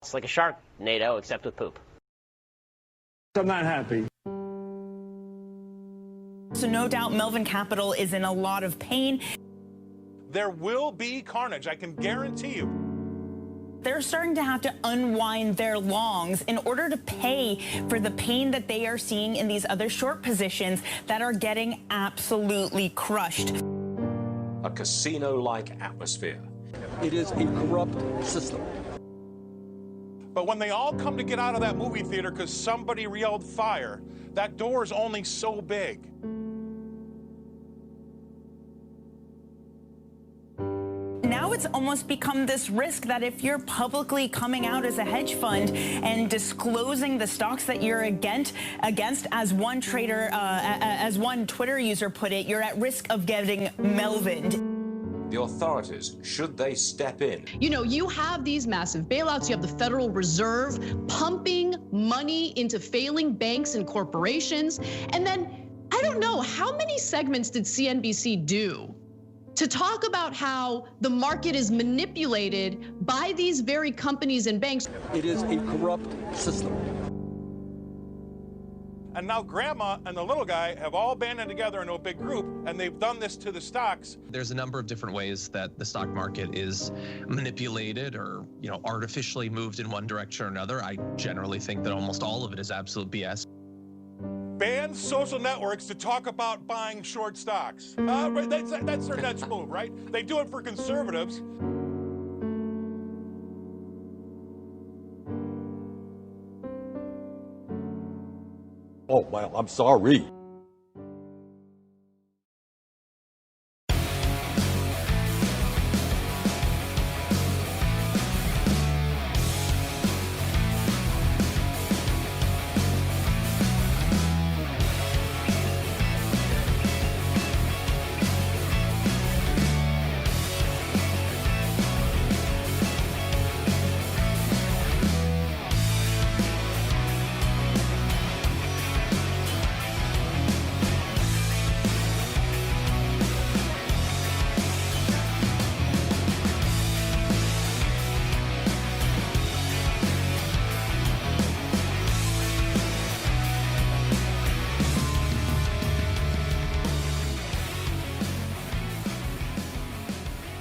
It's like a shark, NATO, except with poop. I'm not happy. So no doubt Melvin Capital is in a lot of pain. There will be carnage, I can guarantee you. They're starting to have to unwind their longs in order to pay for the pain that they are seeing in these other short positions that are getting absolutely crushed. A casino-like atmosphere. It is a corrupt system. But when they all come to get out of that movie theater because somebody yelled fire, that door is only so big. Now it's almost become this risk that if you're publicly coming out as a hedge fund and disclosing the stocks that you're against, as one trader, as one Twitter user put it, you're at risk of getting Melvined. The authorities, should they step in? You know, you have these massive bailouts. You have the Federal Reserve pumping money into failing banks and corporations. And then, I don't know, how many segments did CNBC do to talk about how the market is manipulated by these very companies and banks? It is a corrupt system. And now grandma and the little guy have all banded together into a big group, and they've done this to the stocks. There's a number of different ways that the stock market is manipulated or, artificially moved in one direction or another. I generally think that almost all of it is absolute BS. Ban social networks to talk about buying short stocks. Right, that's their next move, right? They do it for conservatives. Oh, well, I'm sorry.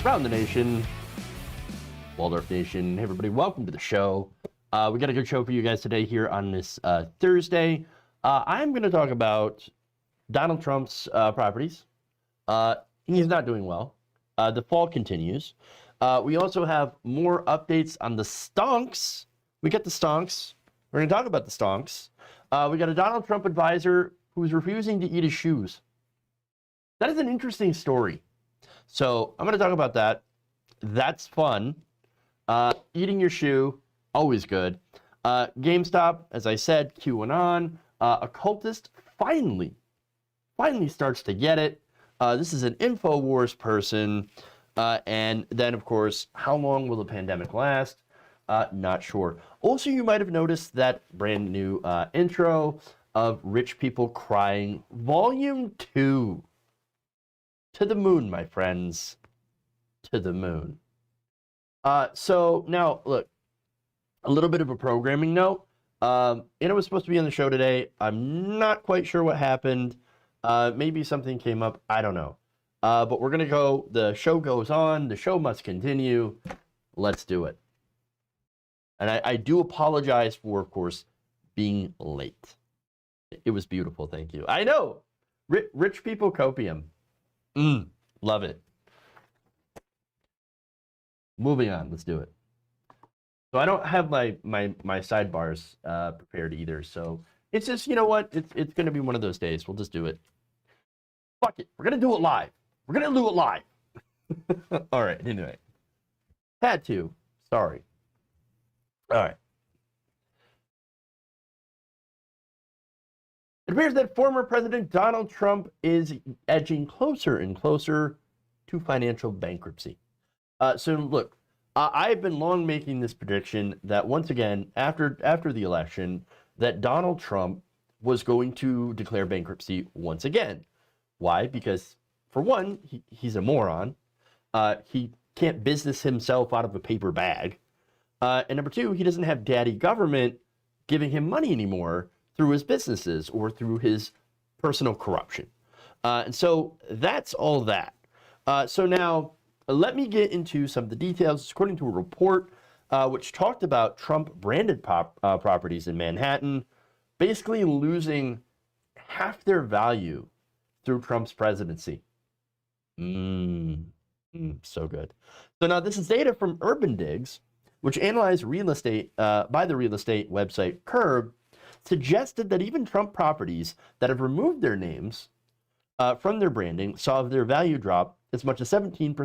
Around the nation, Waldorf Nation, hey everybody, welcome to the show. We got a good show for you guys today here on this Thursday. I'm going to talk about Donald Trump's properties. He's not doing well. The fall continues. We also have more updates on the stonks. We got the stonks. We're going to talk about the stonks. We got a Donald Trump advisor who's refusing to eat his shoes. That is an interesting story. So I'm going to talk about that. That's fun. Eating your shoe, always good. GameStop, as I said, QAnon. Occultist finally starts to get it. This is an InfoWars person. And then, of course, how long will the pandemic last? Not sure. Also, you might have noticed that brand new intro of Rich People Crying, Volume 2. To the moon, my friends. To the moon. So now, look, a little bit of a programming note. Anna was supposed to be on the show today. I'm not quite sure what happened. Maybe something came up. I don't know. But we're going to go. The show goes on. The show must continue. Let's do it. And I do apologize for, of course, being late. It was beautiful. Thank you. I know. Rich People Copium. Love it. Moving on, let's do it. So I don't have my sidebars prepared either. So it's just, you know what? It's going to be one of those days. We'll just do it. Fuck it. We're going to do it live. We're going to do it live. All right. Anyway. Had to. Sorry. All right. It appears that former President Donald Trump is edging closer and closer to financial bankruptcy. So look, I've been long making this prediction that once again, after the election, that Donald Trump was going to declare bankruptcy once again. Why? Because for one, he's a moron. He can't business himself out of a paper bag. And number two, he doesn't have daddy government giving him money anymore through his businesses or through his personal corruption. And so that's all that. So now let me get into some of the details. According to a report which talked about Trump-branded properties in Manhattan basically losing half their value through Trump's presidency. So good. So now this is data from Urban Digs, which analyzed real estate by the real estate website Curb, suggested that even Trump properties that have removed their names from their branding saw their value drop as much as 17%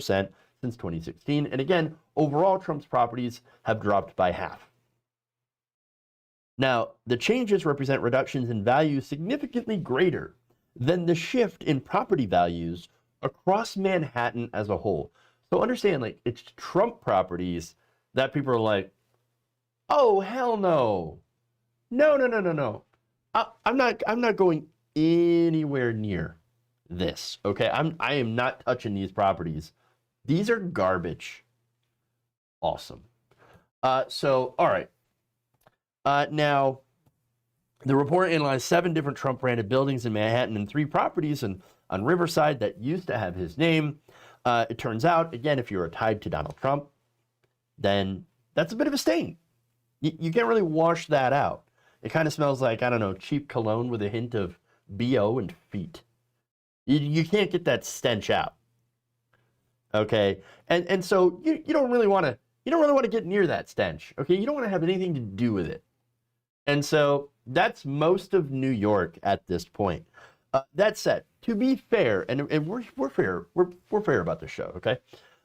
since 2016. And again, overall, Trump's properties have dropped by half. Now, the changes represent reductions in value significantly greater than the shift in property values across Manhattan as a whole. So understand, like, it's Trump properties that people are like, oh, hell no. No. I'm not going anywhere near this, okay? I am not touching these properties. These are garbage. Awesome. So, all right. Now, the report analyzed 7 different Trump-branded buildings in Manhattan and 3 properties on Riverside that used to have his name. It turns out, again, if you're tied to Donald Trump, then that's a bit of a stain. You can't really wash that out. It kind of smells like, I don't know, cheap cologne with a hint of BO and feet. You can't get that stench out. Okay, and so you don't really want to get near that stench. Okay, you don't want to have anything to do with it. And so that's most of New York at this point. That said, to be fair, and we're fair about this show. Okay,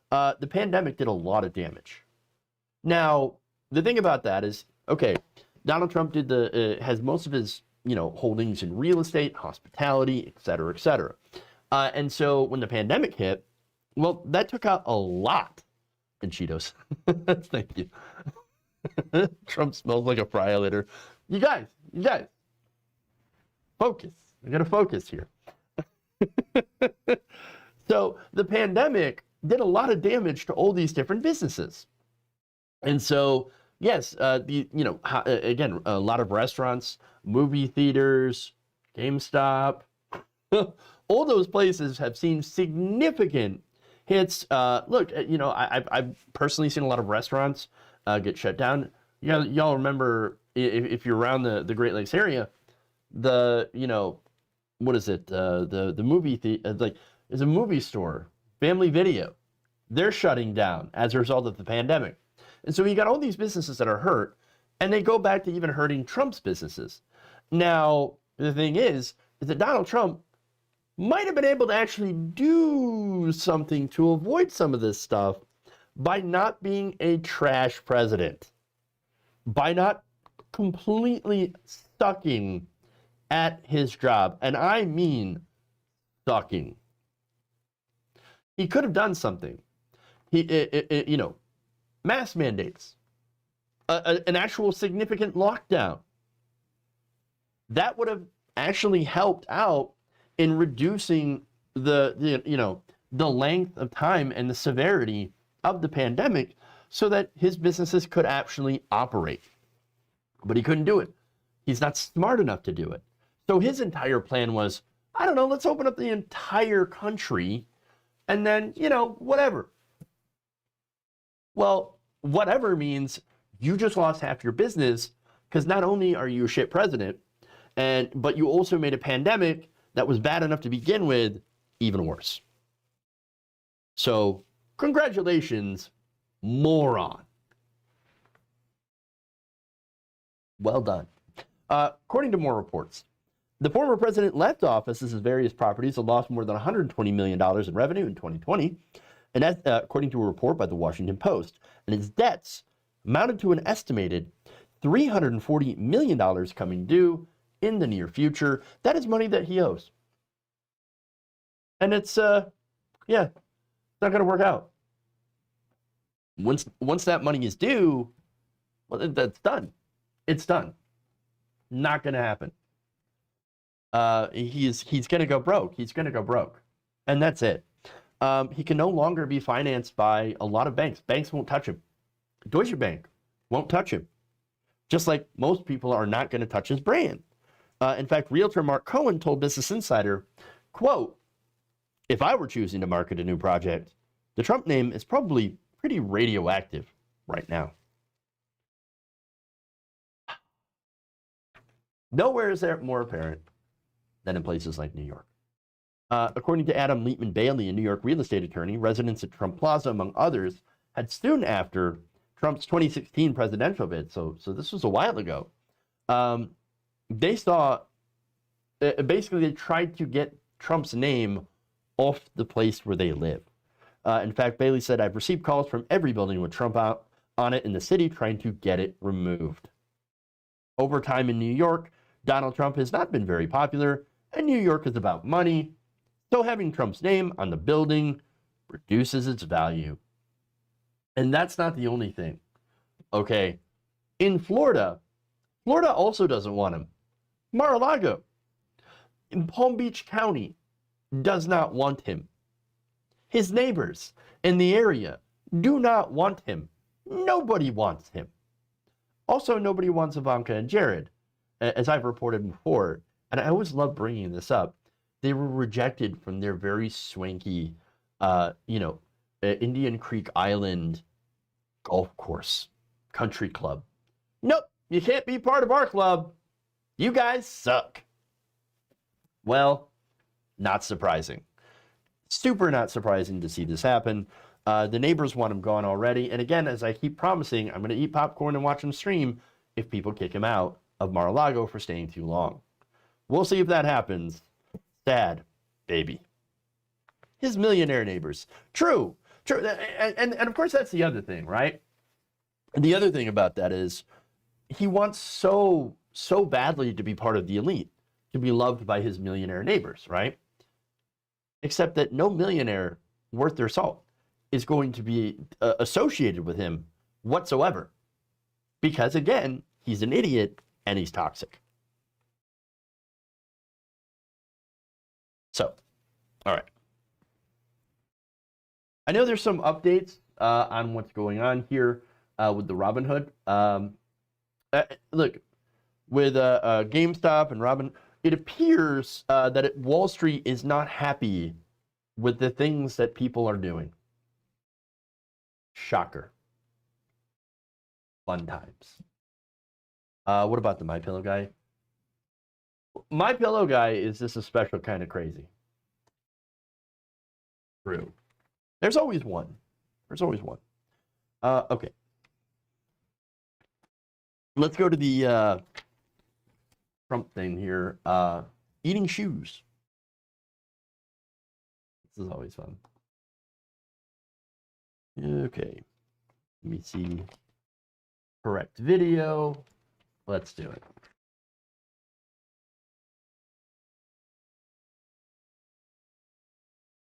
the pandemic did a lot of damage. Now the thing about that is, okay, Donald Trump has most of his holdings in real estate, hospitality, et cetera, et cetera. And so when the pandemic hit, well, that took out a lot in Cheetos. Thank you. Trump smells like a fryer later. You guys, focus. I gotta focus here. So the pandemic did a lot of damage to all these different businesses. And so, yes, again, a lot of restaurants, movie theaters, GameStop, all those places have seen significant hits. Look, I've personally seen a lot of restaurants get shut down. Y'all remember, if you're around the Great Lakes area, what is it? The movie it's a movie store, Family Video. They're shutting down as a result of the pandemic. And so you got all these businesses that are hurt, and they go back to even hurting Trump's businesses. Now, the thing is that Donald Trump might have been able to actually do something to avoid some of this stuff by not being a trash president, by not completely sucking at his job. And I mean sucking. He could have done something. Mask mandates, an actual significant lockdown. That would have actually helped out in reducing the length of time and the severity of the pandemic so that his businesses could actually operate. But he couldn't do it. He's not smart enough to do it. So his entire plan was, I don't know, let's open up the entire country and then, whatever. Well, whatever means you just lost half your business because not only are you a shit president, but you also made a pandemic that was bad enough to begin with even worse. So, congratulations, moron. Well done. According to more reports, the former president left office as his various properties had lost more than $120 million in revenue in 2020, and that's according to a report by the Washington Post. And his debts amounted to an estimated $340 million coming due in the near future. That is money that he owes. And it's not going to work out. Once that money is due, well, that's done. It's done. Not going to happen. He's going to go broke. He's going to go broke. And that's it. He can no longer be financed by a lot of banks. Banks won't touch him. Deutsche Bank won't touch him. Just like most people are not going to touch his brand. In fact, realtor Mark Cohen told Business Insider, quote, "If I were choosing to market a new project, the Trump name is probably pretty radioactive right now." Nowhere is that more apparent than in places like New York. According to Adam Leitman Bailey, a New York real estate attorney, residents at Trump Plaza, among others, had soon after Trump's 2016 presidential bid, so this was a while ago, they saw, basically they tried to get Trump's name off the place where they live. In fact, Bailey said, "I've received calls from every building with Trump out on it in the city trying to get it removed." Over time in New York, Donald Trump has not been very popular, and New York is about money, so having Trump's name on the building reduces its value. And that's not the only thing. Okay, in Florida also doesn't want him. Mar-a-Lago, in Palm Beach County, does not want him. His neighbors in the area do not want him. Nobody wants him. Also, nobody wants Ivanka and Jared, as I've reported before, and I always love bringing this up. They were rejected from their very swanky, Indian Creek Island golf course, country club. Nope, you can't be part of our club. You guys suck. Well, not surprising. Super not surprising to see this happen. The neighbors want him gone already. And again, as I keep promising, I'm going to eat popcorn and watch him stream if people kick him out of Mar-a-Lago for staying too long. We'll see if that happens. Sad, baby. His millionaire neighbors. True. And of course, that's the other thing, right? And the other thing about that is he wants so badly to be part of the elite, to be loved by his millionaire neighbors, right? Except that no millionaire worth their salt is going to be associated with him whatsoever. Because again, he's an idiot and he's toxic. So, all right. I know there's some updates on what's going on here with the Robinhood. Look, with GameStop and Robin, it appears that Wall Street is not happy with the things that people are doing. Shocker. Fun times. What about the MyPillow guy? MyPillow guy is just a special kind of crazy. True. There's always one. There's always one. Okay. Let's go to the Trump thing here. Eating shoes. This is always fun. Okay. Let me see. Correct video. Let's do it.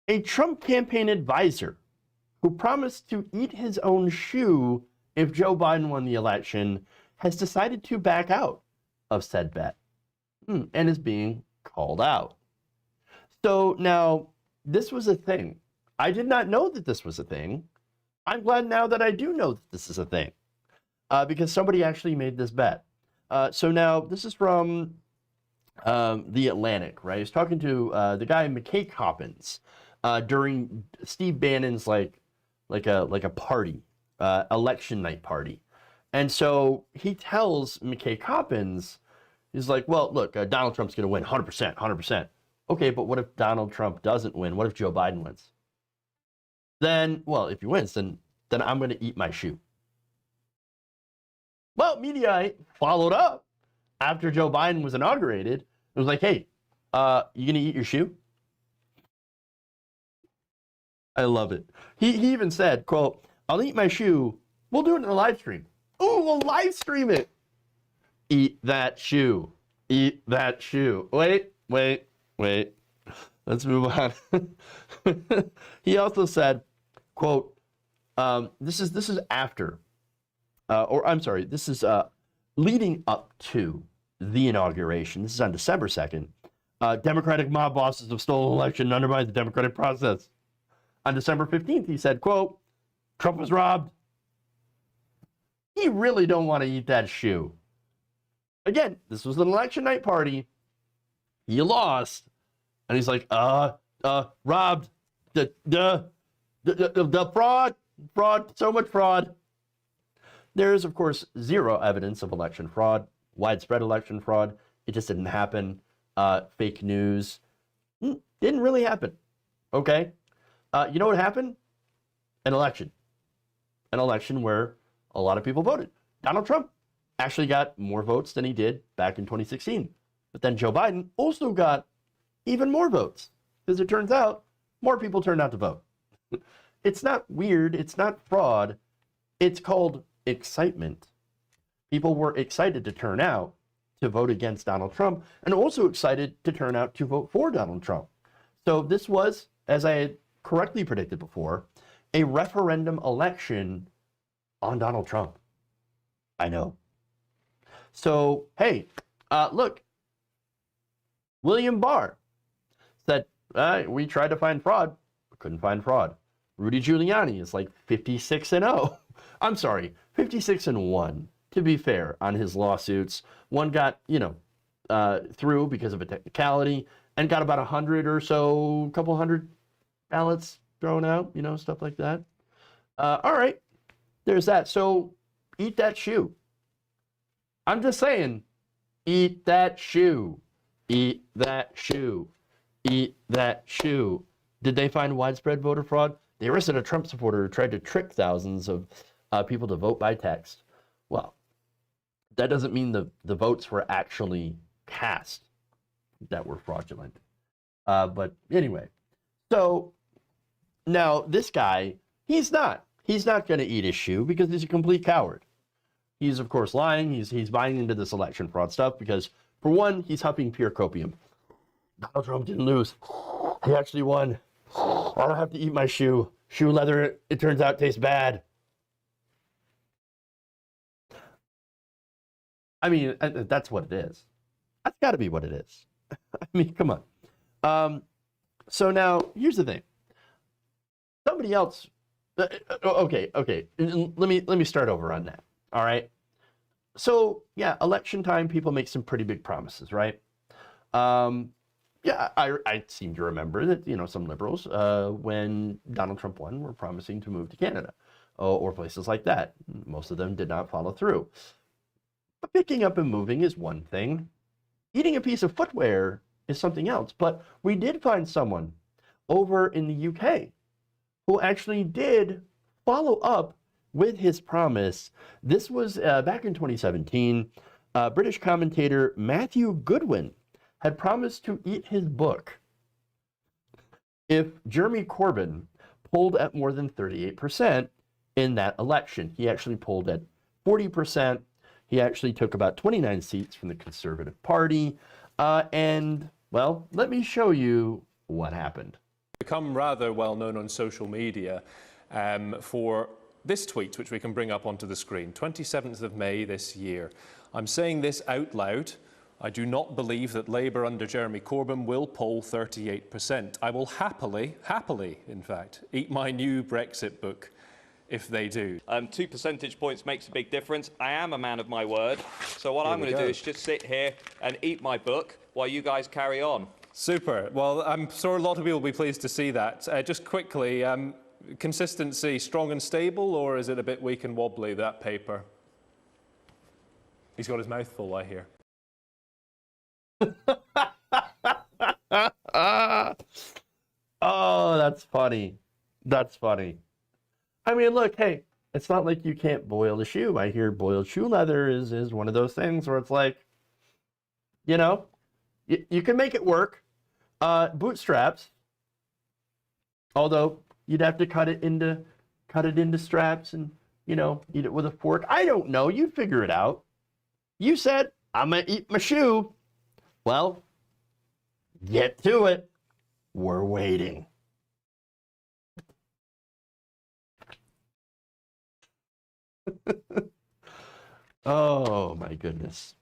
A Trump campaign advisor who promised to eat his own shoe if Joe Biden won the election has decided to back out of said bet and is being called out. So now, this was a thing. I did not know that this was a thing. I'm glad now that I do know that this is a thing because somebody actually made this bet. So now, this is from The Atlantic, right? He's talking to the guy McKay Coppins during Steve Bannon's like a party, election night party. And so he tells McKay Coppins, he's like, well, look, Donald Trump's going to win 100%, 100%. Okay, but what if Donald Trump doesn't win? What if Joe Biden wins? Then, well, if he wins, then I'm going to eat my shoe. Well, Mediaite followed up after Joe Biden was inaugurated. It was like, hey, you going to eat your shoe? I love it. He even said, quote, I'll eat my shoe. We'll do it in a live stream. Oh, we'll live stream it. Eat that shoe. Eat that shoe. Wait. Let's move on. He also said, quote, this is after, this is leading up to the inauguration. This is on December 2nd. Democratic mob bosses have stolen election and undermined the democratic process. On December 15th, he said, quote, Trump was robbed. he really don't want to eat that shoe. Again, this was an election night party. He lost. And he's like, robbed. The fraud, so much fraud. There is, of course, zero evidence of election fraud, widespread election fraud. It just didn't happen. Fake news. Didn't really happen. Okay? You know what happened? An election. An election where a lot of people voted. Donald Trump actually got more votes than he did back in 2016. But then Joe Biden also got even more votes. Because it turns out more people turned out to vote. It's not weird. It's not fraud. It's called excitement. People were excited to turn out to vote against Donald Trump and also excited to turn out to vote for Donald Trump. So this was, as I had correctly predicted before, a referendum election on Donald Trump. I know. So, hey, look, William Barr said, we tried to find fraud, but couldn't find fraud. Rudy Giuliani is like 56-0. I'm sorry, 56-1, to be fair, on his lawsuits. One got, through because of a technicality and got about 100 or so, a couple hundred ballots thrown out, stuff like that. All right, there's that. So eat that shoe. I'm just saying, eat that shoe. Eat that shoe. Eat that shoe. Did they find widespread voter fraud? They arrested a Trump supporter who tried to trick thousands of people to vote by text. Well, that doesn't mean the votes were actually cast that were fraudulent. But anyway, so now this guy, he's not going to eat his shoe because he's a complete coward. He's, of course, lying. He's buying into this election fraud stuff because, for one, he's huffing pure copium. Donald Trump didn't lose. He actually won. I don't have to eat my shoe. Shoe leather, it turns out, tastes bad. I mean, that's what it is. That's got to be what it is. I mean, come on. So now, here's the thing. Somebody else. Okay. Let me start over on that. All right. So yeah, election time, people make some pretty big promises, right? Yeah, I seem to remember that some liberals, when Donald Trump won, were promising to move to Canada or places like that. Most of them did not follow through. But picking up and moving is one thing. Eating a piece of footwear is something else. But we did find someone over in the UK who actually did follow up with his promise. This was back in 2017. British commentator Matthew Goodwin had promised to eat his book if Jeremy Corbyn polled at more than 38% in that election. He actually polled at 40%. He actually took about 29 seats from the Conservative Party. And, well, let me show you what happened. Become rather well known on social media for this tweet, which we can bring up onto the screen, 27th of May this year. I'm saying this out loud. I do not believe that Labour under Jeremy Corbyn will poll 38%. I will happily, in fact, eat my new Brexit book if they do. 2 percentage points makes a big difference. I am a man of my word. So what I'm going to do is just sit here and eat my book while you guys carry on. Super. Well, I'm sure a lot of people will be pleased to see that. Just quickly, consistency strong and stable, or is it a bit weak and wobbly, that paper? He's got his mouth full, I hear. Oh, that's funny. That's funny. I mean, look, hey, it's not like you can't boil the shoe. I hear boiled shoe leather is one of those things where it's like, you can make it work. Bootstraps, although you'd have to cut it into straps and, eat it with a fork. I don't know. You figure it out. You said, I'm going to eat my shoe. Well, get to it. We're waiting. Oh, my goodness.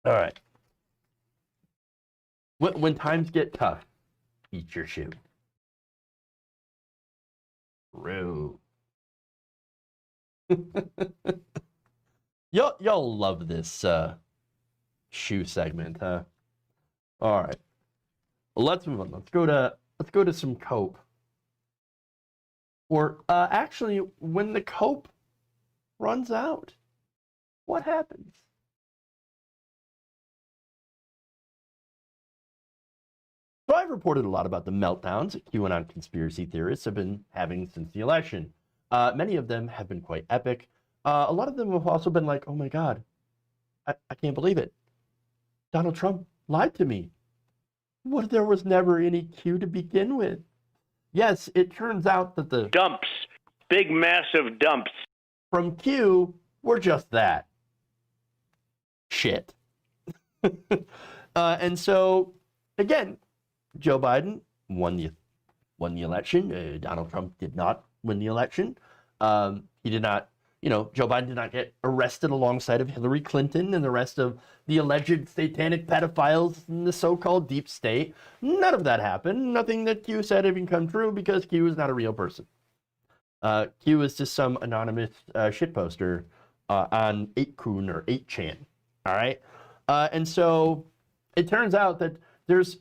All right. When times get tough, eat your shoe. True. Y'all love this shoe segment, huh? All right. Well, let's move on. Let's go to some cope. Or actually, when the cope runs out, what happens? So I've reported a lot about the meltdowns that QAnon conspiracy theorists have been having since the election. Many of them have been quite epic. A lot of them have also been like, oh my God, I can't believe it. Donald Trump lied to me. What if there was never any Q to begin with? Yes, it turns out that the dumps, big massive dumps from Q were just that. Shit. And so, again, Joe Biden won the election. Donald Trump did not win the election. He did not, Joe Biden did not get arrested alongside of Hillary Clinton and the rest of the alleged satanic pedophiles in the so-called deep state. None of that happened. Nothing that Q said even come true because Q is not a real person. Q is just some anonymous shitposter on 8kun or 8chan. All right, and so it turns out that there's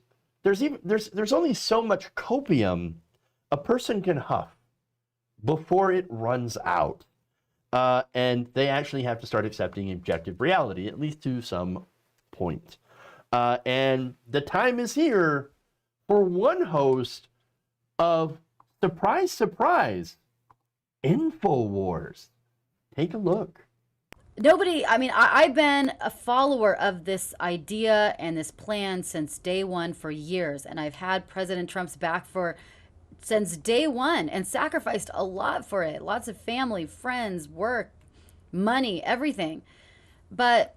only so much copium a person can huff before it runs out. And they actually have to start accepting objective reality, at least to some point. And the time is here for one host of, surprise, surprise, InfoWars. Take a look. I've been a follower of this idea and this plan since day one for years. And I've had President Trump's back since day one and sacrificed a lot for it. Lots of family, friends, work, money, everything. But,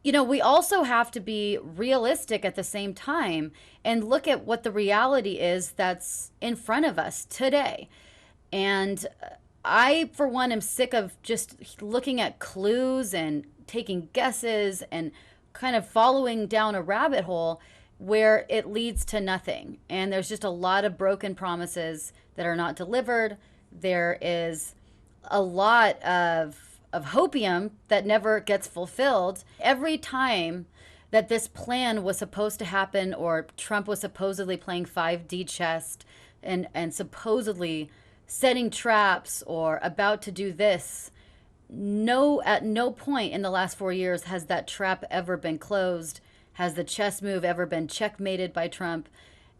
we also have to be realistic at the same time and look at what the reality is that's in front of us today. And I, for one, am sick of just looking at clues and taking guesses and kind of following down a rabbit hole where it leads to nothing. And there's just a lot of broken promises that are not delivered. There is a lot of hopium that never gets fulfilled. Every time that this plan was supposed to happen, or Trump was supposedly playing 5D chess and supposedly setting traps or about to do this, at no point in the last 4 years has that trap ever been closed. Has the chess move ever been checkmated by Trump?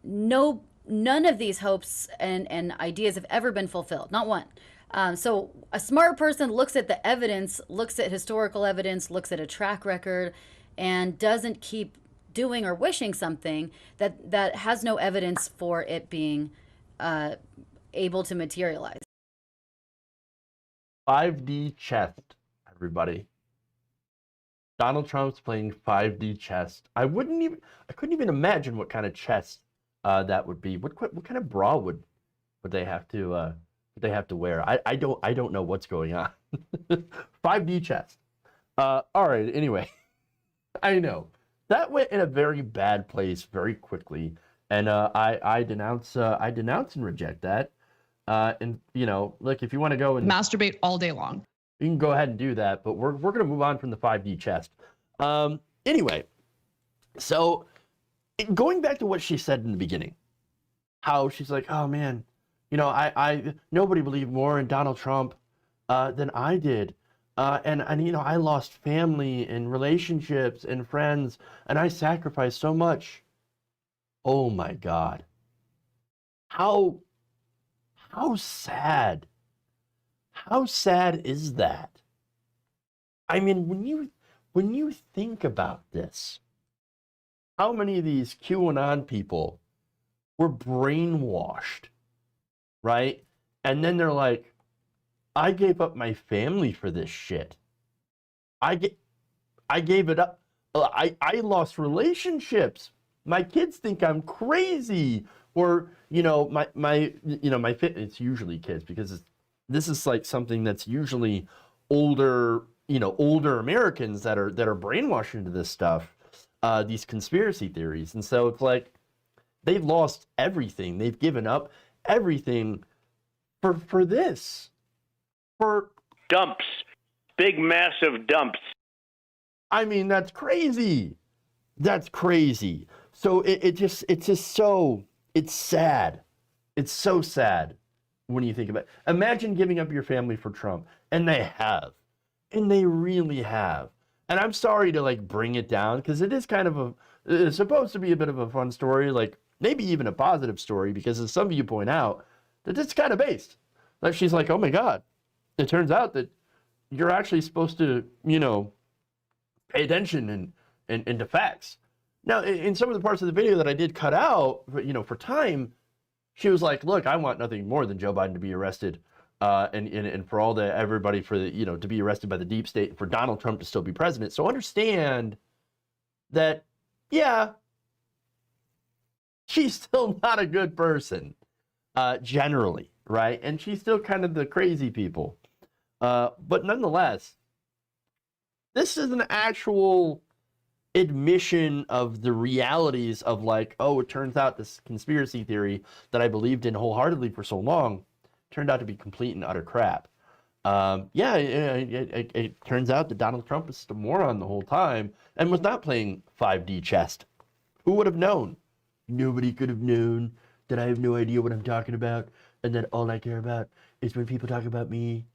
No, none of these hopes and ideas have ever been fulfilled, not one. So a smart person looks at the evidence, looks at historical evidence, looks at a track record, and doesn't keep doing or wishing something that has no evidence for it being able to materialize. 5D chess, everybody. Donald Trump's playing 5D chess. I couldn't even imagine what kind of chess that would be. What kind of bra would they have to wear? I don't know what's going on. 5D chess. All right. Anyway, I know that went in a very bad place very quickly, and I denounce and reject that. And look, if you want to go and masturbate all day long, you can go ahead and do that, but we're going to move on from the 5D chest. Anyway, so going back to what she said in the beginning, how she's like, oh man, nobody believed more in Donald Trump than I did. And I lost family and relationships and friends, and I sacrificed so much. Oh my God. How sad. How sad is that? I mean, when you think about this, how many of these QAnon people were brainwashed, right? And then they're like, I gave up my family for this shit. I gave it up. I lost relationships. My kids think I'm crazy. Or, it's usually kids, because this is like something that's usually older Americans that are brainwashed into this stuff, these conspiracy theories. And so it's like they've lost everything. They've given up everything for this. For dumps, Big, massive dumps. I mean, that's crazy. That's crazy. So it's sad. It's so sad when you think about it. Imagine giving up your family for Trump. And they have. And they really have. And I'm sorry to like bring it down because it is kind of it's supposed to be a bit of a fun story, like maybe even a positive story, because as some of you point out, that it's kind of based. Like she's like, oh my God, it turns out that you're actually supposed to, pay attention and to facts. Now, in some of the parts of the video that I did cut out, for time, she was like, look, I want nothing more than Joe Biden to be arrested and for everybody to be arrested by the deep state and for Donald Trump to still be president. So understand that, yeah, she's still not a good person, generally, right? And she's still kind of the crazy people. But nonetheless, this is an actual admission of the realities of like, oh, it turns out this conspiracy theory that I believed in wholeheartedly for so long turned out to be complete and utter crap. It turns out that Donald Trump was just a moron the whole time and was not playing 5D chess. Who would have known? Nobody could have known that I have no idea what I'm talking about and that all I care about is when people talk about me.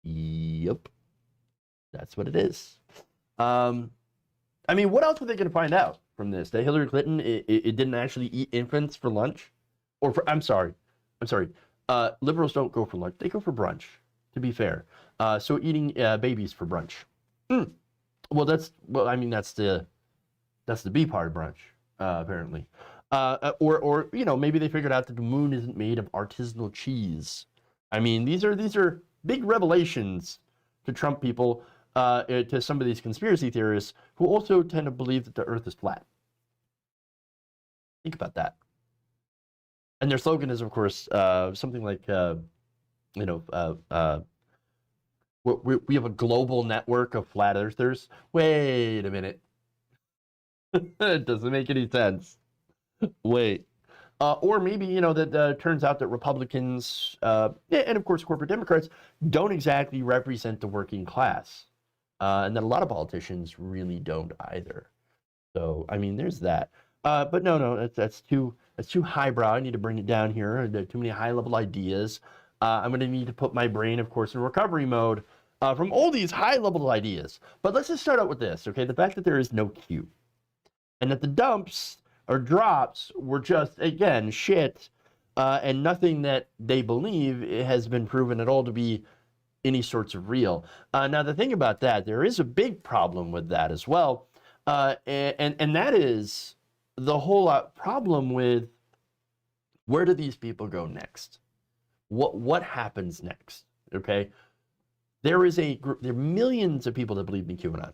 Yep. That's what it is. I mean, what else were they going to find out from this? That Hillary Clinton it didn't actually eat infants for lunch? I'm sorry. Liberals don't go for lunch. They go for brunch, to be fair. So eating babies for brunch. Well, that's the B part of brunch, apparently. Or maybe they figured out that the moon isn't made of artisanal cheese. I mean, these are big revelations to Trump people, to some of these conspiracy theorists who also tend to believe that the earth is flat. Think about that. And their slogan is, of course, something like, we have a global network of flat earthers. Wait a minute. It doesn't make any sense. Wait. Or maybe, that turns out that Republicans, and of course corporate Democrats, don't exactly represent the working class. And that a lot of politicians really don't either. So, I mean, there's that. But no, that's too highbrow. I need to bring it down here. There are too many high-level ideas. I'm going to need to put my brain, of course, in recovery mode from all these high-level ideas. But let's just start out with this, okay? The fact that there is no queue. And that the dumps or drops were just, again, shit, and nothing that they believe has been proven at all to be any sorts of real. Now, the thing about that, there is a big problem with that as well, and that is the whole problem with where do these people go next? What happens next? Okay, there are millions of people that believe in QAnon.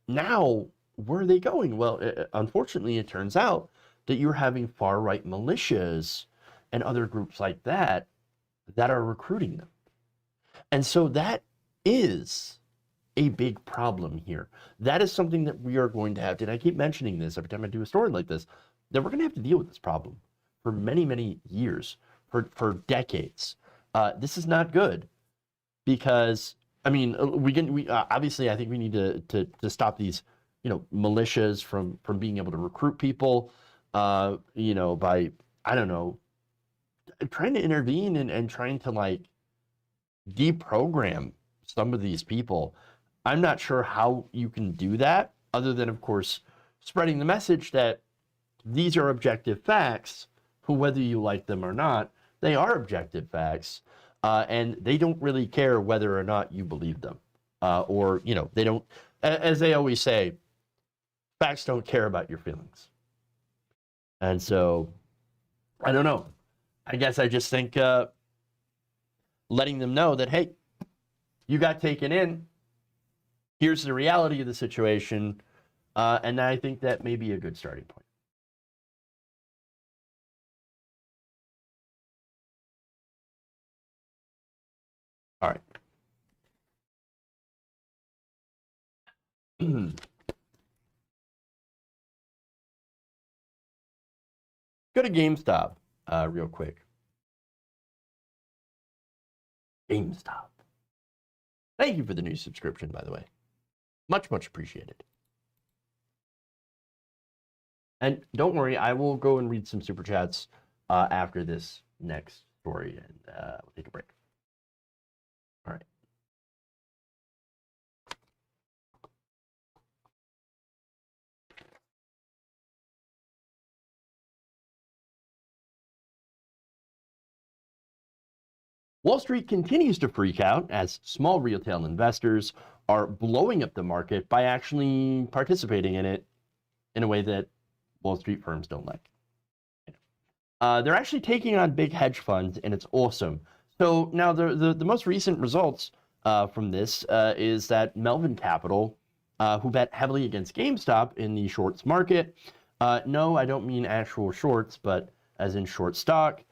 Now, where are they going? Well, unfortunately, it turns out that you're having far-right militias and other groups like that are recruiting them. And so that is a big problem here. That is something that we are going to have to, and I keep mentioning this every time I do a story like this, that we're going to have to deal with this problem for many, many years, for decades. This is not good because, I mean, we obviously, I think we need to stop these, militias from being able to recruit people, by, I don't know, trying to intervene and trying to like deprogram some of these people. I'm not sure how you can do that other than, of course, spreading the message that these are objective facts, who, whether you like them or not, they are objective facts, and they don't really care whether or not you believe them. Or, they don't, as they always say, facts don't care about your feelings. And so, I don't know. I guess I just think letting them know that, hey, you got taken in. Here's the reality of the situation. And I think that may be a good starting point. All right. Go to GameStop real quick. GameStop. Thank you for the new subscription, by the way. Much, much appreciated. And don't worry, I will go and read some super chats after this next story, and we'll take a break. All right. Wall Street continues to freak out as small retail investors are blowing up the market by actually participating in it in a way that Wall Street firms don't like. They're actually taking on big hedge funds, and it's awesome. So now the most recent results from this is that Melvin Capital, who bet heavily against GameStop in the shorts market, no, I don't mean actual shorts, but as in short stock,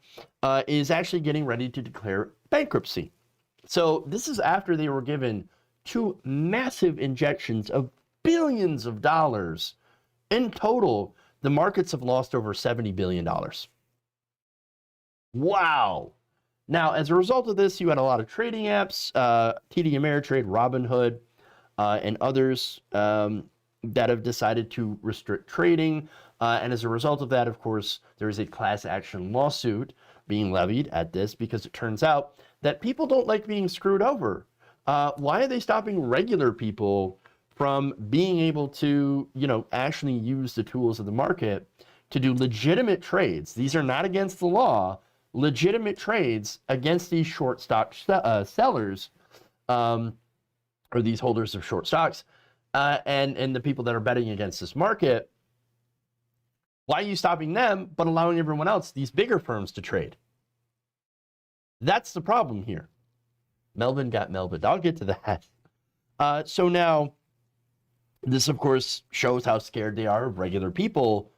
is actually getting ready to declare bankruptcy. So this is after they were given 2 massive injections of billions of dollars. In total, the markets have lost over $70 billion. Wow. Now, as a result of this, you had a lot of trading apps, TD Ameritrade, Robinhood, and others that have decided to restrict trading. And as a result of that, of course, there is a class action lawsuit being levied at this because it turns out that people don't like being screwed over. Why are they stopping regular people from being able to, actually use the tools of the market to do legitimate trades? These are not against the law, legitimate trades against these short stock sellers, or these holders of short stocks, and the people that are betting against this market. Why are you stopping them but allowing everyone else, these bigger firms, to trade? That's the problem here. Melvin got Melvin. I'll get to that. So now, this, of course, shows how scared they are of regular people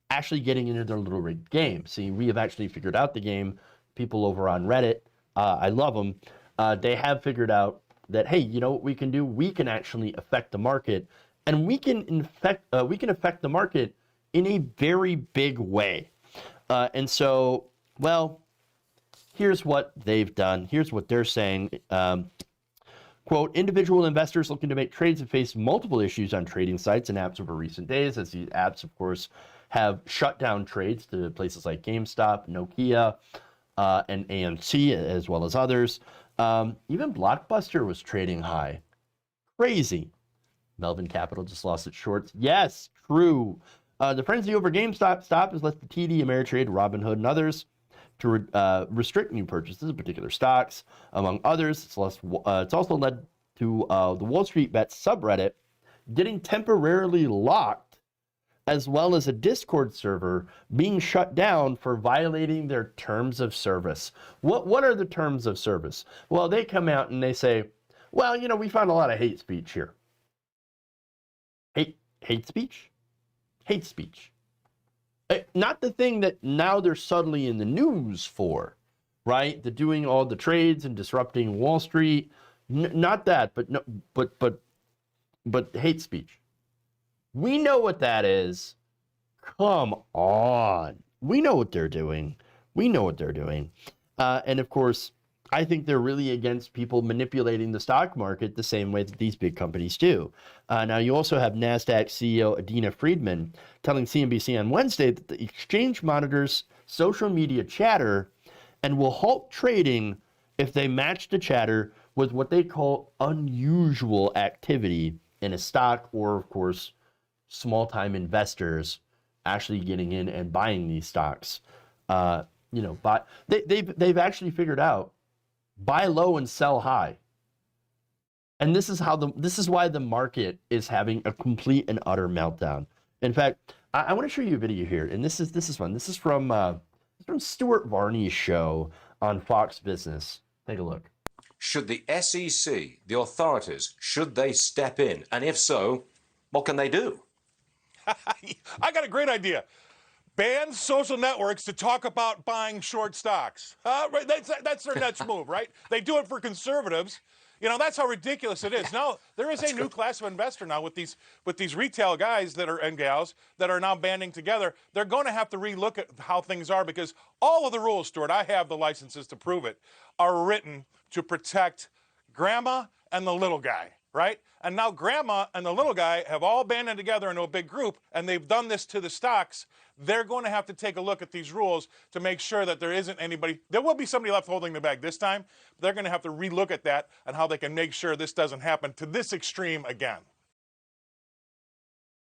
actually getting into their little rigged game. See, we have actually figured out the game. People over on Reddit, I love them. They have figured out that, hey, you know what we can do? We can actually affect the market, and we can affect the market in a very big way. And so, well, here's what they've done. Here's what they're saying. Quote, individual investors looking to make trades have faced multiple issues on trading sites and apps over recent days, as these apps, of course, have shut down trades to places like GameStop, Nokia, and AMC, as well as others. Even Blockbuster was trading high. Crazy. Melvin Capital just lost its shorts. Yes, true. The frenzy over GameStop has led to TD Ameritrade, Robinhood, and others to restrict new purchases of particular stocks. Among others, it's also led to the Wall Street Bets subreddit getting temporarily locked, as well as a Discord server being shut down for violating their terms of service. What are the terms of service? Well, they come out and they say, well, we found a lot of hate speech here. Hate speech? Hate speech. Not the thing that now they're suddenly in the news for, right? The doing all the trades and disrupting Wall Street. Not that, but hate speech. We know what that is. Come on. We know what they're doing. And of course, I think they're really against people manipulating the stock market the same way that these big companies do. Now, you also have NASDAQ CEO Adena Friedman telling CNBC on Wednesday that the exchange monitors social media chatter and will halt trading if they match the chatter with what they call unusual activity in a stock, or, of course, small-time investors actually getting in and buying these stocks. But they've actually figured out buy low and sell high. And this is why the market is having a complete and utter meltdown. In fact, I want to show you a video here, and this is fun. This is from Stuart Varney's show on Fox Business. Take a look. Should the SEC, the authorities, should they step in? And if so, what can they do? I got a great idea. Ban social networks to talk about buying short stocks. Right? That's their next move, right? They do it for conservatives. That's how ridiculous it is. Now, there is a new class of investor now with these retail guys and gals that are now banding together. They're going to have to relook at how things are, because all of the rules, Stuart, I have the licenses to prove it, are written to protect grandma and the little guy, right? And now grandma and the little guy have all banded together into a big group, and they've done this to the stocks. They're going to have to take a look at these rules to make sure that there isn't anybody. There will be somebody left holding the bag this time, but they're going to have to relook at that and how they can make sure this doesn't happen to this extreme again.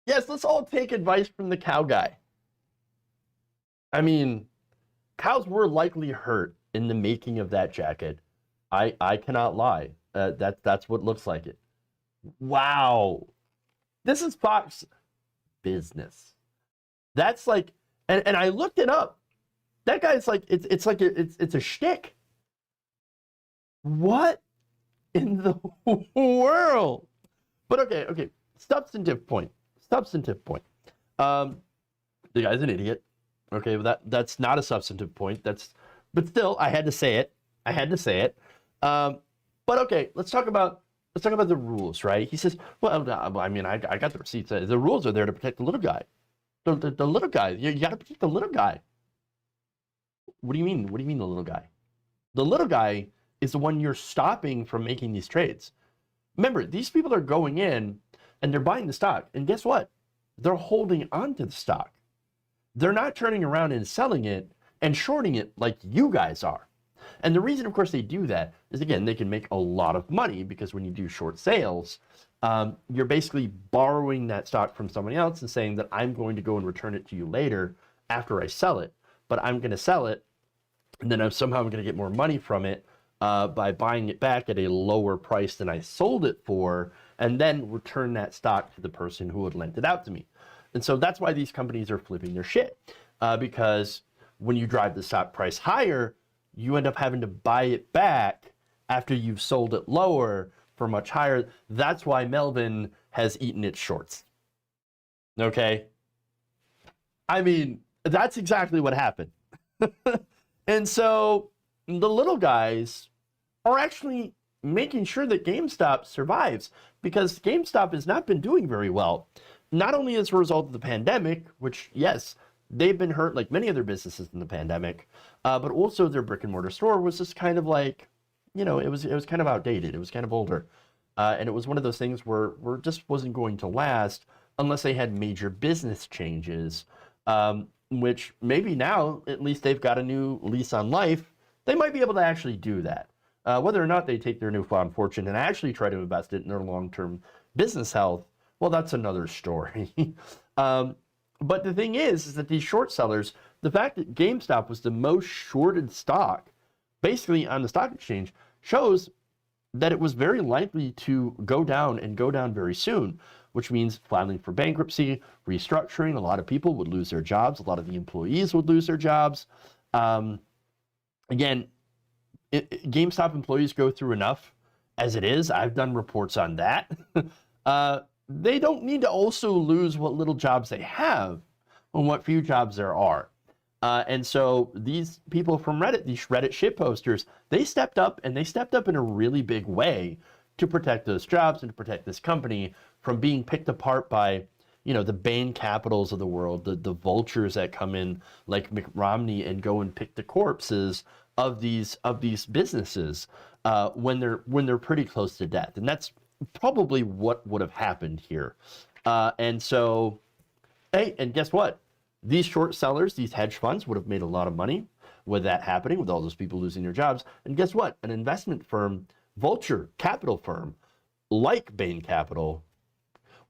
Yes, let's all take advice from the cow guy. I mean, cows were likely hurt in the making of that jacket. I cannot lie. That's what looks like it. Wow. This is Fox business. That's like, and I looked it up. That guy's like, it's a shtick. What in the world? But okay. Substantive point. The guy's an idiot. Okay, but that's not a substantive point. But still, I had to say it. But okay, let's talk about the rules, right? He says, well, I mean, I got the receipts. The rules are there to protect the little guy. The little guy. You got to protect the little guy. What do you mean? What do you mean the little guy? The little guy is the one you're stopping from making these trades. Remember, these people are going in and they're buying the stock. And guess what? They're holding on to the stock. They're not turning around and selling it and shorting it like you guys are. And the reason, of course, they do that is, again, they can make a lot of money, because when you do short sales, you're basically borrowing that stock from somebody else and saying that I'm going to go and return it to you later after I sell it. But I'm going to sell it, and then I'm going to get more money from it by buying it back at a lower price than I sold it for, and then return that stock to the person who had lent it out to me. And so that's why these companies are flipping their shit, because when you drive the stock price higher, you end up having to buy it back after you've sold it lower for much higher. That's why Melvin has eaten its shorts. Okay? I mean, that's exactly what happened. And so the little guys are actually making sure that GameStop survives, because GameStop has not been doing very well. Not only as a result of the pandemic, which, yes, they've been hurt like many other businesses in the pandemic, but also their brick and mortar store was just kind of like, it was kind of outdated. It was kind of older. And it was one of those things where it just wasn't going to last unless they had major business changes, which maybe now, at least they've got a new lease on life. They might be able to actually do that. Whether or not they take their newfound fortune and actually try to invest it in their long-term business health, well, that's another story. But the thing is that these short sellers, the fact that GameStop was the most shorted stock, basically on the stock exchange, shows that it was very likely to go down, and go down very soon, which means filing for bankruptcy, restructuring. A lot of people would lose their jobs. A lot of the employees would lose their jobs. Again, GameStop employees go through enough as it is. I've done reports on that. They don't need to also lose what little jobs they have and what few jobs there are. And so these people from Reddit, these Reddit shitposters, they stepped up, and they stepped up in a really big way to protect those jobs and to protect this company from being picked apart by, the Bain Capitals of the world, the vultures that come in like Mitt Romney and go and pick the corpses of these businesses when they're pretty close to death. And that's probably what would have happened here. And so, hey, and guess what? These short sellers, these hedge funds, would have made a lot of money with that happening, with all those people losing their jobs. And guess what? An investment firm, vulture capital firm, like Bain Capital,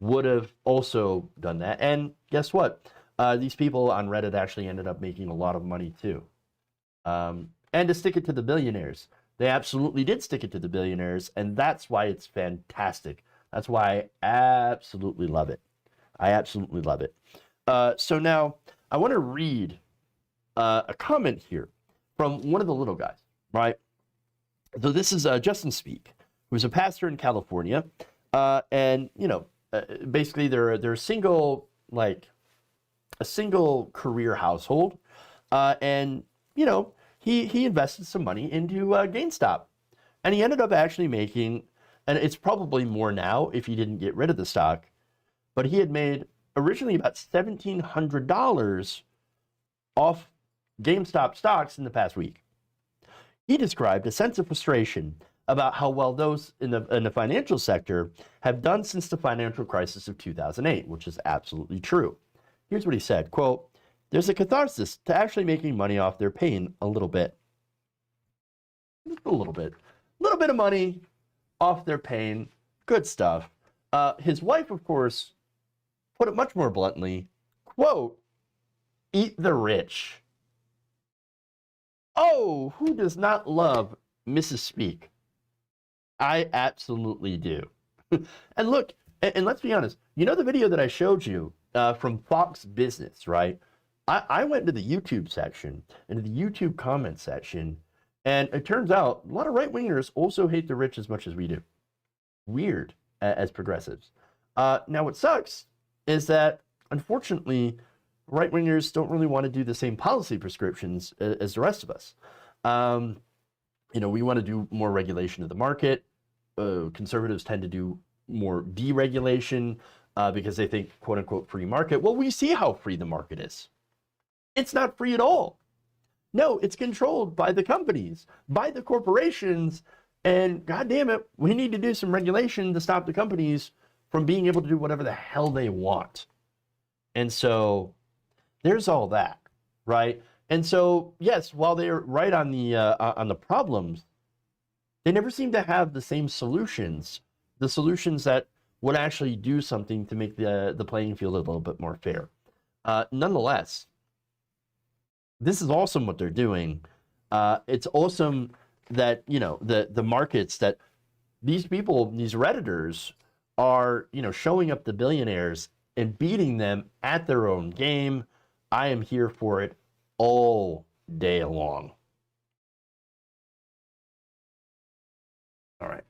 would have also done that. And guess what? These people on Reddit actually ended up making a lot of money too. And to stick it to the billionaires. They absolutely did stick it to the billionaires, and that's why it's fantastic. That's why I absolutely love it. So now I want to read a comment here from one of the little guys, right? So this is Justin Speak, who's a pastor in California, and basically they're a single career household, and he invested some money into GameStop, and he ended up actually making, and it's probably more now if he didn't get rid of the stock, but he had made originally about $1,700 off GameStop stocks in the past week. He described a sense of frustration about how well those in the financial sector have done since the financial crisis of 2008, which is absolutely true. Here's what he said, quote, "There's a catharsis to actually making money off their pain a little bit." A little bit. A little bit of money off their pain. Good stuff. His wife, of course, put it much more bluntly, quote, "Eat the rich." Oh, who does not love Mrs. Speak? I absolutely do. And look, and let's be honest, you know the video that I showed you from Fox Business, right? I went to the YouTube section, into the YouTube comment section, and it turns out a lot of right-wingers also hate the rich as much as we do. Weird, as progressives. Now, what sucks is that, unfortunately, right-wingers don't really want to do the same policy prescriptions as the rest of us. You know, we want to do more regulation of the market. Conservatives tend to do more deregulation because they think, quote unquote, free market. Well, we see how free the market is. It's not free at all. No, it's controlled by the companies, by the corporations, and God damn it, we need to do some regulation to stop the companies from being able to do whatever the hell they want. And so there's all that, right? And so, yes, while they're right on the problems, they never seem to have the same solutions, the solutions that would actually do something to make the playing field a little bit more fair. Nonetheless, this is awesome what they're doing. It's awesome that, you know, the markets that these people, these Redditors are, you know, showing up the billionaires and beating them at their own game. I am here for it all day long. All right.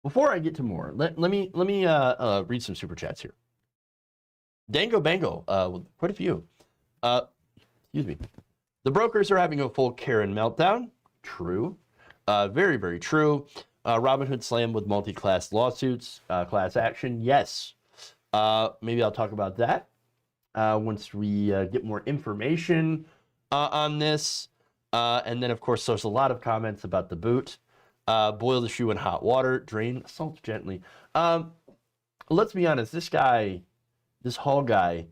Before I get to more, let me read some super chats here. Dango Bango, quite a few. Excuse me. The brokers are having a full Karen meltdown. True. Very, very true. Robinhood slammed with multi-class lawsuits, class action. Yes. Maybe I'll talk about that once we get more information on this. And then, of course, there's a lot of comments about the boot. Boil the shoe in hot water. Drain salt gently. Let's be honest. This guy, this Hall guy,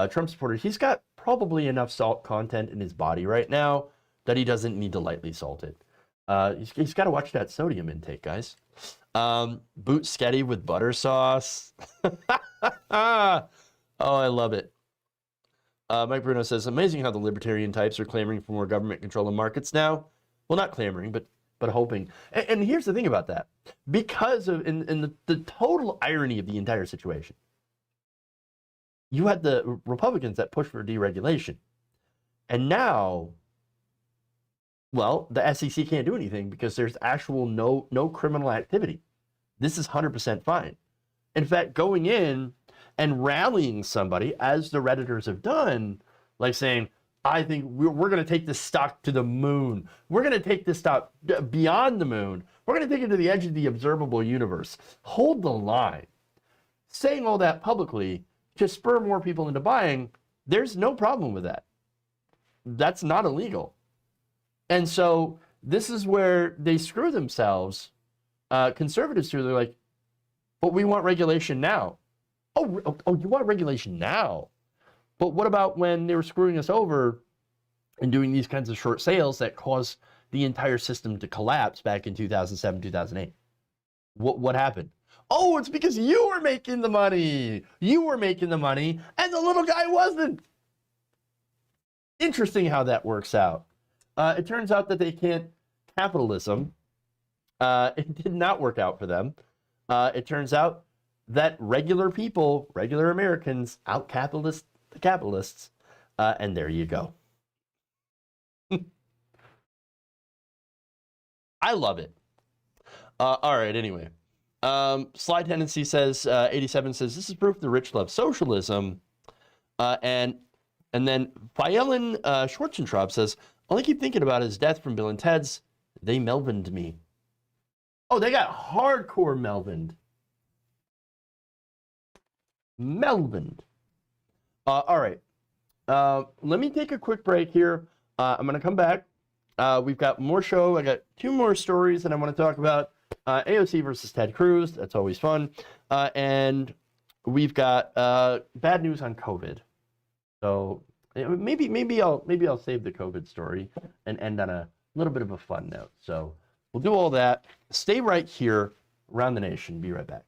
Trump supporter, he's got probably enough salt content in his body right now that he doesn't need to lightly salt it. He's got to watch that sodium intake, guys. Boot sketty with butter sauce. Oh, I love it. Mike Bruno says, amazing how the libertarian types are clamoring for more government control of markets now. Well, not clamoring, but hoping. And here's the thing about that. Because of in the total irony of the entire situation, you had the Republicans that pushed for deregulation. And now, well, the SEC can't do anything because there's actual no criminal activity. This is 100% fine. In fact, going in and rallying somebody, as the Redditors have done, like saying, I think we're going to take this stock to the moon. We're going to take this stock beyond the moon. We're going to take it to the edge of the observable universe. Hold the line. Saying all that publicly to spur more people into buying, there's no problem with that. That's not illegal. And so this is where they screw themselves. Conservatives do. They're like, but we want regulation now. Oh, you want regulation now? But what about when they were screwing us over and doing these kinds of short sales that caused the entire system to collapse back in 2007, 2008? What happened? Oh, it's because you were making the money. You were making the money, and the little guy wasn't. Interesting how that works out. It turns out that they can't capitalism. It did not work out for them. It turns out that regular people, regular Americans, out-capitalist the capitalists, and there you go. I love it. All right, anyway. Slide Tendency says, 87 says, this is proof the rich love socialism. And then Fielen Schwarzentraub says, all I keep thinking about is death from Bill and Ted's. They Melvined me. Oh, they got hardcore Melvined. Melvined. All right. Let me take a quick break here. I'm going to come back. We've got more show. I got 2 more stories that I want to talk about. AOC versus Ted Cruz. That's always fun. And we've got bad news on COVID. So maybe I'll save the COVID story and end on a little bit of a fun note. So we'll do all that. Stay right here around the nation. Be right back.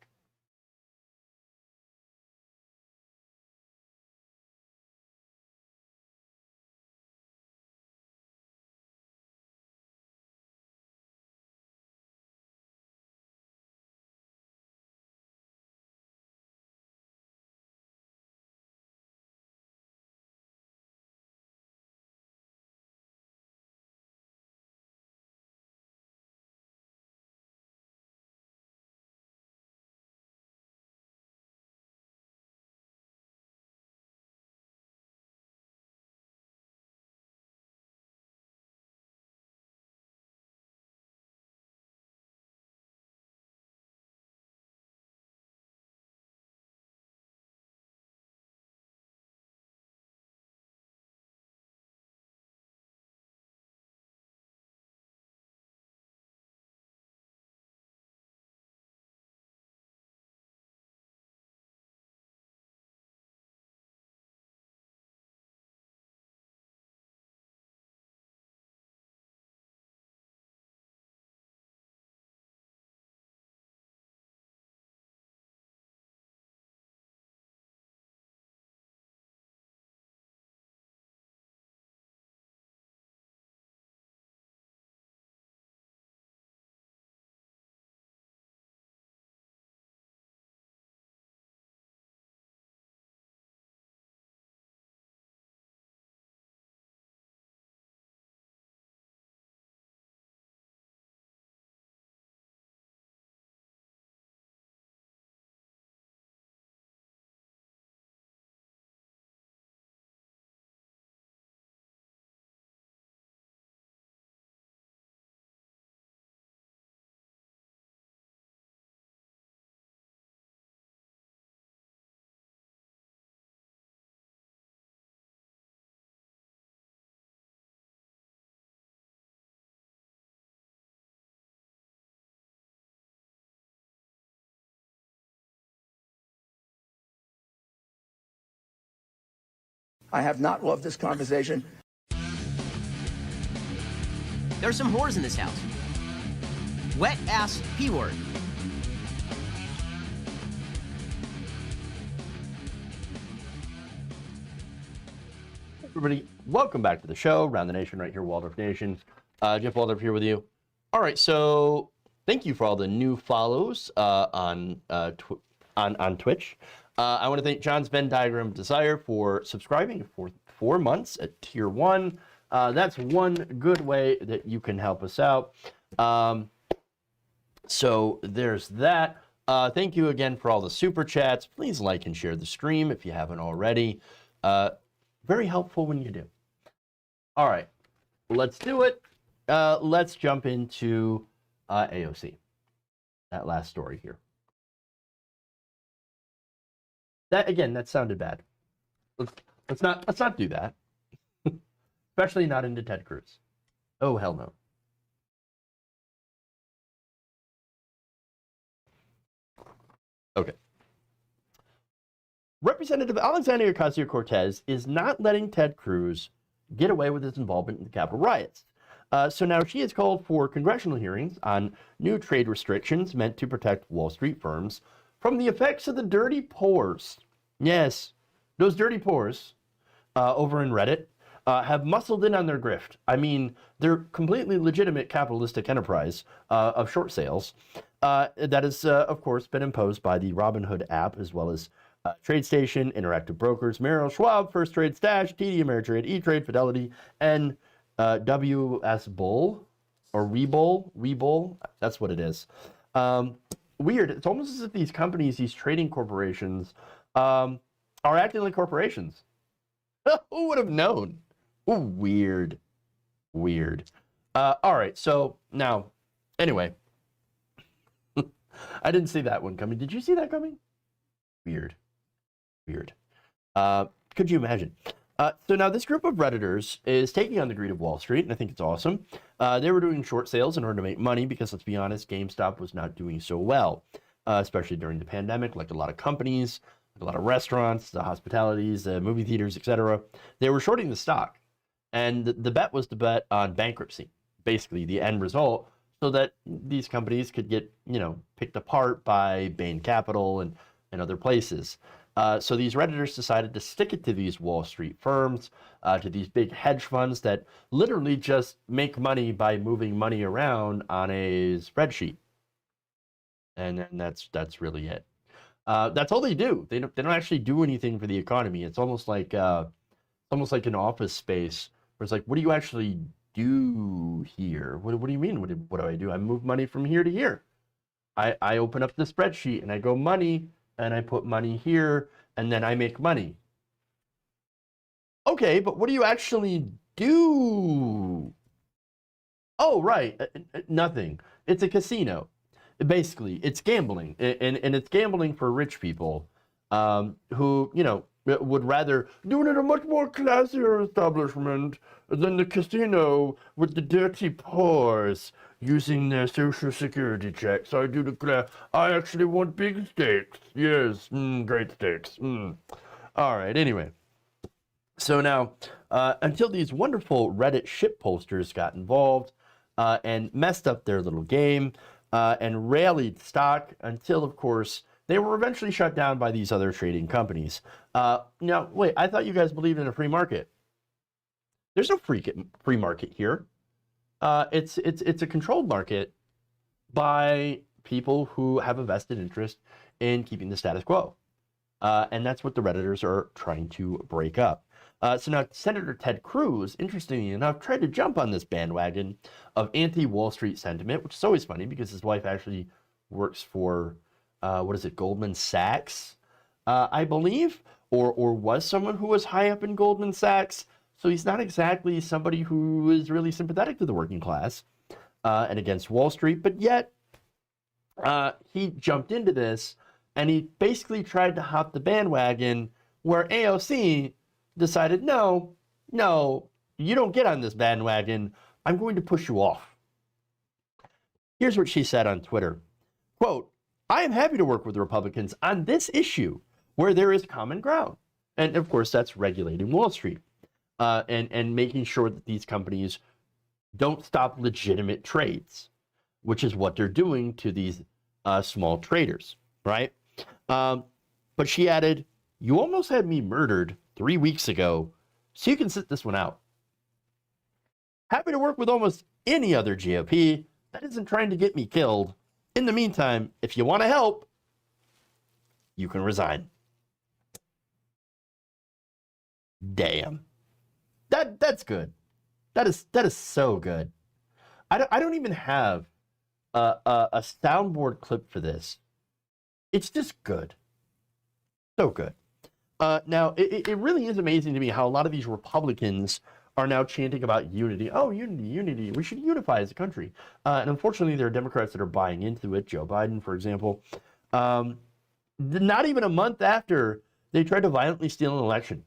I have not loved this conversation. There's some whores in this house. Wet ass P-word. Everybody, welcome back to the show. Around the Nation right here, Waldorf Nation. Jeff Waldorf here with you. All right, so thank you for all the new follows on Twitch. I want to thank John's Venn Diagram Desire for subscribing for 4 months at Tier 1. That's one good way that you can help us out. So there's that. Thank you again for all the super chats. Please like and share the stream if you haven't already. Very helpful when you do. All right, let's do it. Let's jump into AOC. That last story here. That sounded bad. Let's not do that. Especially not into Ted Cruz. Oh, hell no. Okay. Representative Alexandria Ocasio-Cortez is not letting Ted Cruz get away with his involvement in the Capitol riots. So now she has called for congressional hearings on new trade restrictions meant to protect Wall Street firms from the effects of the dirty pores. Yes, those dirty pores over in Reddit have muscled in on their grift. I mean, they're completely legitimate capitalistic enterprise of short sales that has, of course, been imposed by the Robinhood app, as well as TradeStation, Interactive Brokers, Merrill, Schwab, First Trade, Stash, TD Ameritrade, E-Trade, Fidelity, and WS Bull, or Webull, that's what it is. Weird. It's almost as if these companies, these trading corporations, are acting like corporations. Who would have known? Ooh, weird. All right, so now, anyway, I didn't see that one coming. Did you see that coming? Weird. Could you imagine? So now this group of Redditors is taking on the greed of Wall Street, and I think it's awesome. They were doing short sales in order to make money because, let's be honest, GameStop was not doing so well, especially during the pandemic, like a lot of companies, like a lot of restaurants, the hospitalities, the movie theaters, etc. They were shorting the stock, and the bet was to bet on bankruptcy, basically the end result, so that these companies could get, picked apart by Bain Capital and other places. So these Redditors decided to stick it to these Wall Street firms, to these big hedge funds that literally just make money by moving money around on a spreadsheet. And that's really it. That's all they do. They don't actually do anything for the economy. It's almost like an office space where it's like, what do you actually do here? What do you mean? What do I do? I move money from here to here. I open up the spreadsheet and I go money, and I put money here, and then I make money. Okay, but what do you actually do? Oh, right, nothing. It's a casino. Basically, it's gambling, and it's gambling for rich people who, would rather do it at a much more classier establishment than the casino with the dirty pores using their social security checks. I do declare, I actually want big stakes. Yes, great stakes. All right, anyway. So now, until these wonderful Reddit ship posters got involved and messed up their little game and rallied stock until, of course, they were eventually shut down by these other trading companies. Now, wait, I thought you guys believed in a free market. There's no free market here. It's a controlled market by people who have a vested interest in keeping the status quo. And that's what the Redditors are trying to break up. So now Senator Ted Cruz, interestingly enough, tried to jump on this bandwagon of anti-Wall Street sentiment, which is always funny because his wife actually works for, Goldman Sachs, I believe, or was someone who was high up in Goldman Sachs. So he's not exactly somebody who is really sympathetic to the working class and against Wall Street, but yet he jumped into this and he basically tried to hop the bandwagon where AOC decided, no, you don't get on this bandwagon. I'm going to push you off. Here's what she said on Twitter. Quote, I am happy to work with the Republicans on this issue where there is common ground. And of course, that's regulating Wall Street. And making sure that these companies don't stop legitimate trades, which is what they're doing to these small traders, right? But she added, you almost had me murdered 3 weeks ago, so you can sit this one out. Happy to work with almost any other GOP that isn't trying to get me killed. In the meantime, if you want to help, you can resign. Damn. That's good. That is so good. I don't even have a soundboard clip for this. It's just good. So good. Now, it really is amazing to me how a lot of these Republicans are now chanting about unity. Oh, unity. We should unify as a country. And unfortunately, there are Democrats that are buying into it. Joe Biden, for example. Not even a month after they tried to violently steal an election.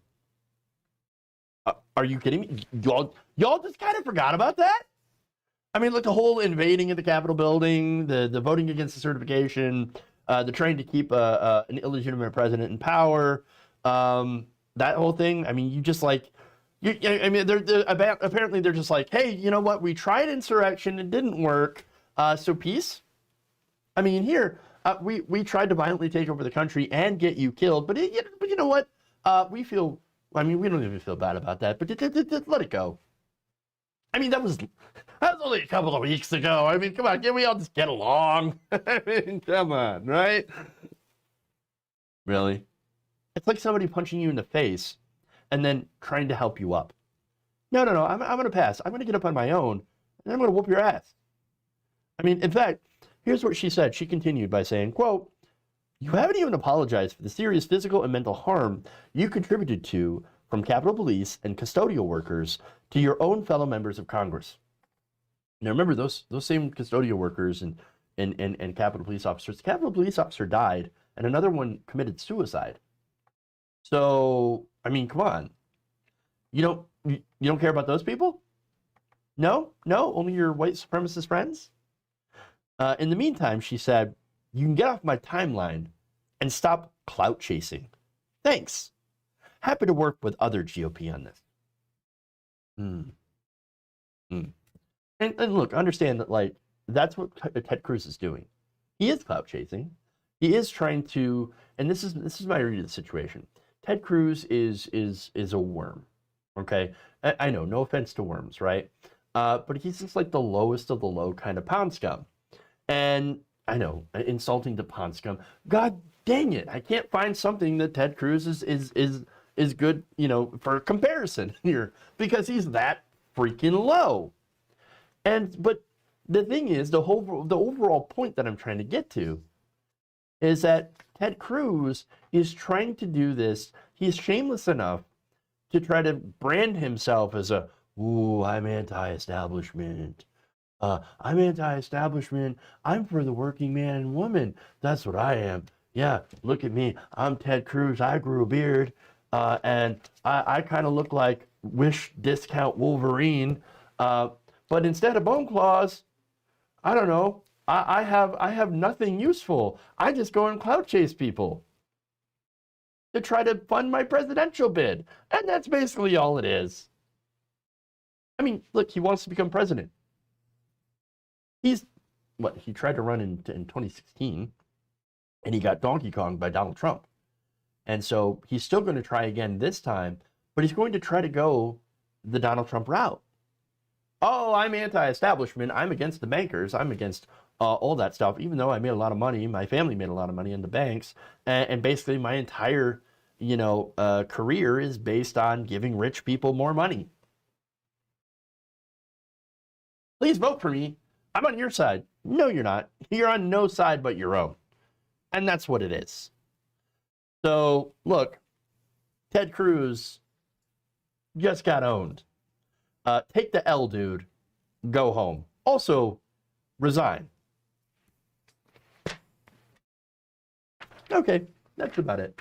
Are you kidding me? Y'all just kind of forgot about that? I mean, like the whole invading of the Capitol building, the voting against the certification, the trying to keep an illegitimate president in power, that whole thing. I mean, you just like, apparently they're just like, hey, you know what? We tried insurrection, it didn't work. So peace. I mean, here we tried to violently take over the country and get you killed, but you know what? We feel. I mean, we don't even feel bad about that, but let it go. I mean, that was only a couple of weeks ago. I mean, come on, can't we all just get along? I mean, come on, right? Really? It's like somebody punching you in the face and then trying to help you up. No, I'm going to pass. I'm going to get up on my own, and I'm going to whoop your ass. I mean, in fact, here's what she said. She continued by saying, quote, you haven't even apologized for the serious physical and mental harm you contributed to from Capitol Police and custodial workers to your own fellow members of Congress. Now remember, those same custodial workers and Capitol Police officers, the Capitol Police officer died and another one committed suicide. So I mean, come on. You don't care about those people? No, only your white supremacist friends? In the meantime, she said, you can get off my timeline and stop clout chasing. Thanks. Happy to work with other GOP on this. And look, understand that, like, that's what Ted Cruz is doing. He is clout chasing. He is trying to, and this is my read of the situation. Ted Cruz is a worm. Okay, I know, no offense to worms, right? But he's just like the lowest of the low kind of pound scum. And I know, insulting to pound scum. God dang it, I can't find something that Ted Cruz is good, for comparison here, because he's that freaking low. But the thing is, the overall point that I'm trying to get to is that Ted Cruz is trying to do this. He's shameless enough to try to brand himself as I'm anti-establishment. I'm anti-establishment. I'm for the working man and woman. That's what I am. Yeah, look at me. I'm Ted Cruz. I grew a beard. And I kind of look like Wish discount Wolverine. But instead of bone claws, I don't know. I have nothing useful. I just go and clout chase people to try to fund my presidential bid. And that's basically all it is. I mean, look, he wants to become president. He tried to run in 2016, and he got Donkey Konged by Donald Trump. And so he's still going to try again this time, but he's going to try to go the Donald Trump route. Oh, I'm anti-establishment. I'm against the bankers. I'm against all that stuff, even though I made a lot of money. My family made a lot of money in the banks. And basically my entire, career is based on giving rich people more money. Please vote for me. I'm on your side. No, you're not. You're on no side but your own. And that's what it is. So, look, Ted Cruz just got owned. Take the L, dude. Go home. Also, resign. Okay, that's about it.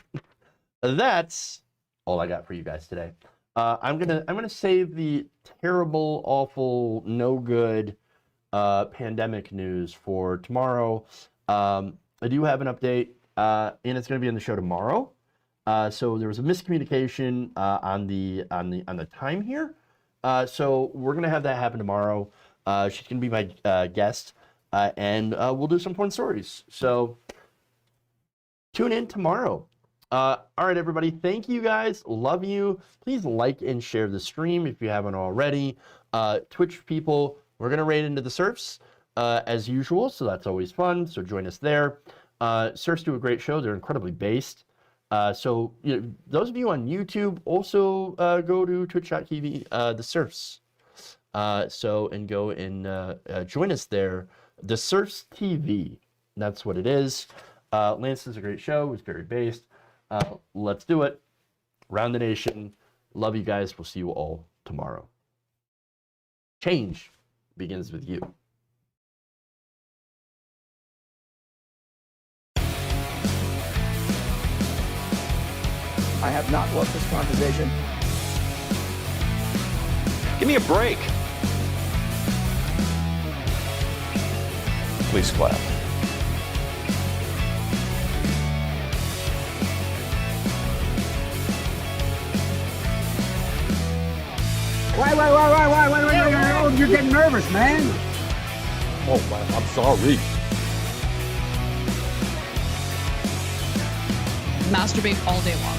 That's all I got for you guys today. I'm gonna save the terrible, awful, no good pandemic news for tomorrow. I do have an update, and it's gonna be on the show tomorrow. So there was a miscommunication on the time here. So we're gonna have that happen tomorrow. She's gonna be my guest, and we'll do some fun stories. So tune in tomorrow. All right, everybody. Thank you guys. Love you. Please like and share the stream if you haven't already. Twitch people, we're gonna raid into the Surfs as usual, so that's always fun. So join us there. Surfs do a great show. They're incredibly based. So those of you on YouTube also go to twitch.tv, the Surfs. And go and join us there. The Surfs TV. That's what it is. Lance does a great show. It's very based. Let's do it. Round the nation. Love you guys. We'll see you all tomorrow. Change begins with you. I have not loved this conversation. Give me a break. Please clap. Why? You're getting nervous, man. Oh, man, I'm sorry. Masturbate all day long.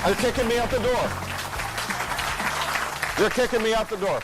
You're kicking me out the door. You're kicking me out the door.